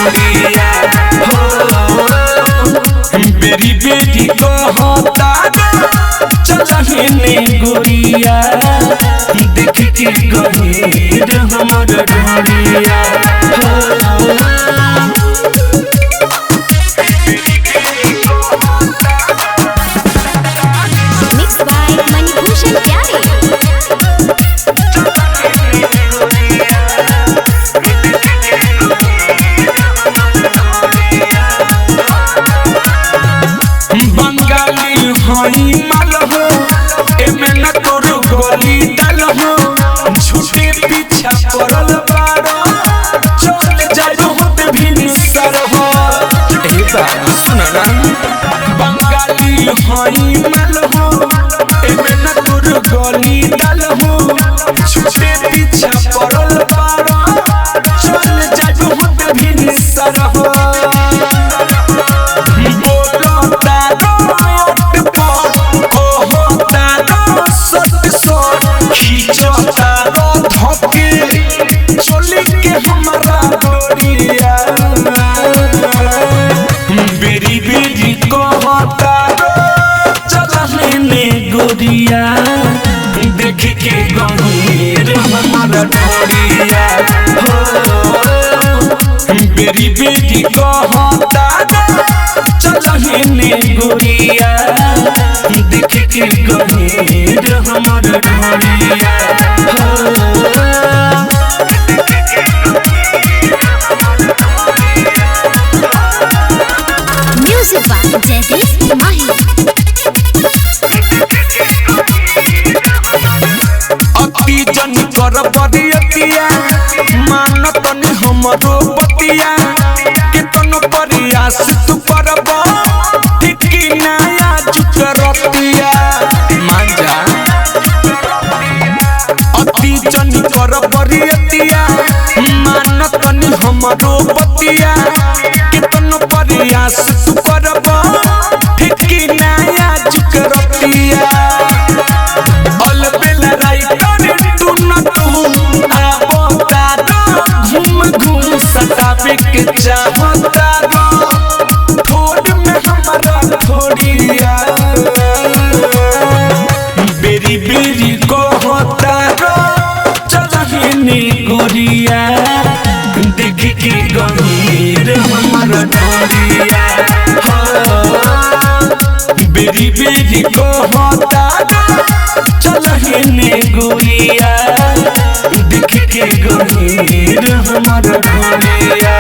ढोलिया बेरी बेरी कहता चलहिने गोरिया देख के गहीर हमर ढोलिया मिक्स बाय मणिभूषण प्यारे बंगाली हई माल हो एमे न तोर गोली डाल हो झूठे पीछा पड़ल बारो चल जाइबो होत भी निसर हो ए बात सुन ना बंगाली हई माल हो एमे न तोर गोली डाल हो झूठे पीछा पड़ल बारो चल जाइबो होत भी निसर हो बेरी बेरी कहता चलहिने गोरिया देख के गहीर हमर ढोलिया बेरी बेरी कहता चलहिने गोरिया देख के गहीर हमर ढोलिया म्यूजिक बाय जयदीप माही अति जन कर बरियतिया मानत नि हमरो बतिया केतन प्रयास तू करब ठीक नया जुकरतिया मान जा अति जन कर बरियतिया मानत नि हमरो बतिया केतन प्रयास तू करब ठीक नया जुकरतिया अलबेला राइटर तू न तू आबता घूम घूम सतावे के चाहता थोड़ में हमारा थोड़िया बेरी बेरी कहता चलहिने गोरिया देख के गहीर हमारा ढोलिया बेरी बेरी कहता चलहिने गोरिया देख के गहीर हमर ढोलिया